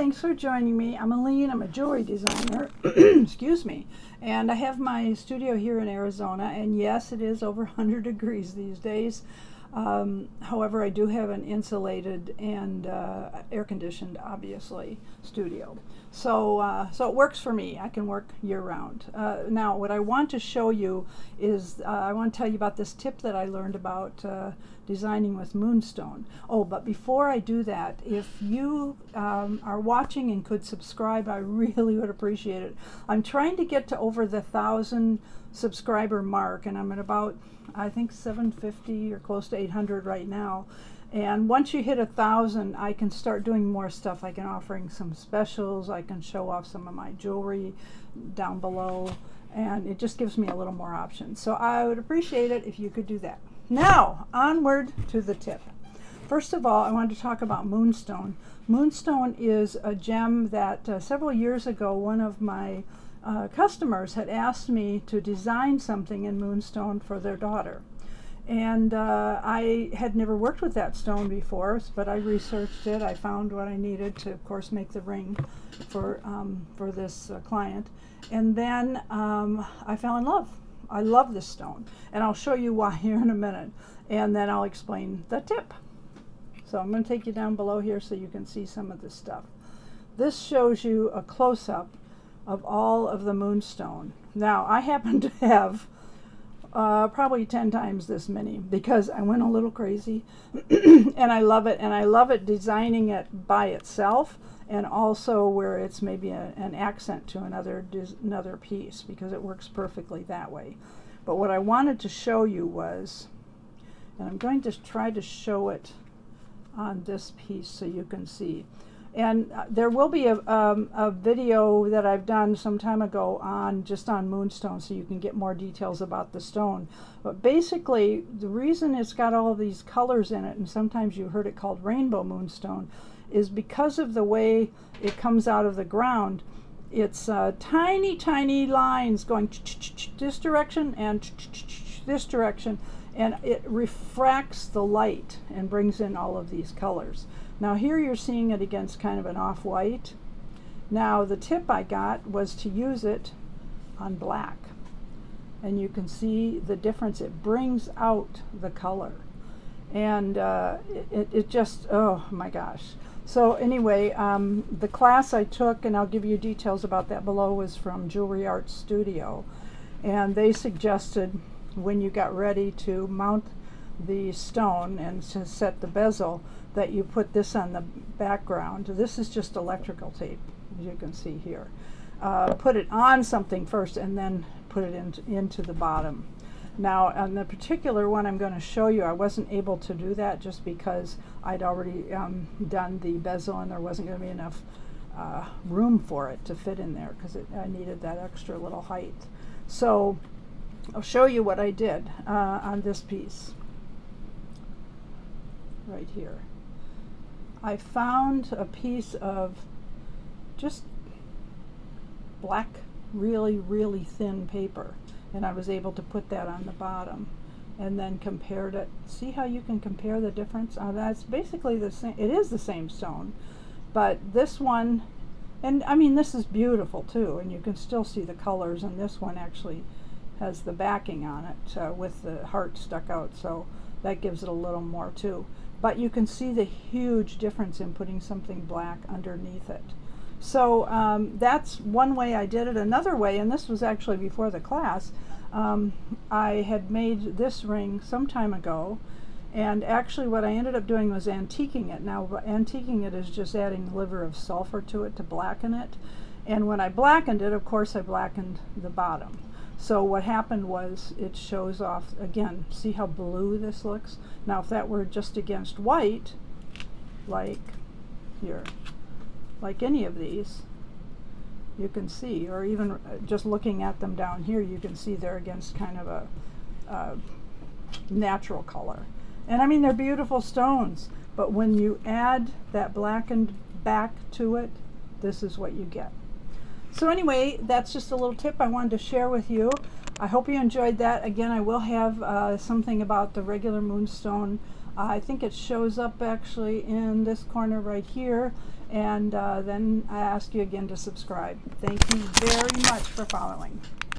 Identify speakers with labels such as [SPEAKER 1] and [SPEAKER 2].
[SPEAKER 1] Thanks for joining me. I'm Alene. I'm a jewelry designer. Excuse me. And I have my studio here in Arizona. And yes, it is over 100 degrees these days. However, I do have an insulated and air-conditioned, obviously, studio. So it works for me. I can work year-round. Now, what I want to show you is I want to tell you about this tip that I learned about designing with Moonstone. Oh, but before I do that, if you are watching and could subscribe, I really would appreciate it. I'm trying to get to over the 1,000 subscriber mark, and I'm at about, I think, 750 or close to 800 right now. And once you hit 1,000, I can start doing more stuff. I can offering some specials. I can show off some of my jewelry down below, and it just gives me a little more options. So I would appreciate it if you could do that. Now, onward to the tip. First of all, I wanted to talk about Moonstone. Moonstone is a gem that several years ago, one of my customers had asked me to design something in Moonstone for their daughter. And I had never worked with that stone before, but I researched it. I found what I needed to, of course, make the ring for this client. And then I fell in love. I love this stone, and I'll show you why here in a minute, and then I'll explain the tip. So I'm going to take you down below here so you can see some of this stuff. This shows you a close-up of all of the Moonstone. Now, I happen to have probably 10 times this many because I went a little crazy and I love it, and I love it designing it by itself and also where it's maybe an accent to another piece, because it works perfectly that way. But what I wanted to show you was, and I'm going to try to show it on this piece so you can see. And there will be a video that I've done some time ago on just on Moonstone, so you can get more details about the stone. But basically, the reason it's got all of these colors in it, and sometimes you heard it called rainbow moonstone, is because of the way it comes out of the ground. It's tiny, tiny lines going this direction and this direction, and it refracts the light and brings in all of these colors. Now here you're seeing it against kind of an off-white. Now the tip I got was to use it on black, and you can see the difference. It brings out the color, and it just, oh my gosh. So anyway, the class I took, and I'll give you details about that below, was from Jewelry Art Studio, and they suggested when you got ready to mount the stone and to set the bezel that you put this on the background. This is just electrical tape, as you can see here. Put it on something first and then put it into the bottom. Now on the particular one I'm going to show you, I wasn't able to do that just because I'd already done the bezel, and there wasn't going to be enough room for it to fit in there because I needed that extra little height. So I'll show you what I did on this piece right here. I found a piece of just black, really, really thin paper, and I was able to put that on the bottom and then compared it. See how you can compare the difference? That's basically the same. It is the same stone, but this one, and I mean this is beautiful too, and you can still see the colors, and this one actually has the backing on it with the heart stuck out, so that gives it a little more too. But you can see the huge difference in putting something black underneath it. So that's one way I did it. Another way, and this was actually before the class, I had made this ring some time ago, and actually what I ended up doing was antiquing it. Now antiquing it is just adding liver of sulfur to it to blacken it. And when I blackened it, of course I blackened the bottom. So what happened was it shows off, again, see how blue this looks? Now if that were just against white, like here, like any of these, you can see, or even just looking at them down here, you can see they're against kind of a natural color. And I mean, they're beautiful stones, but when you add that blackened back to it, this is what you get. So anyway, that's just a little tip I wanted to share with you. I hope you enjoyed that. Again, I will have something about the regular Moonstone. I think it shows up actually in this corner right here, and then I ask you again to subscribe. Thank you very much for following.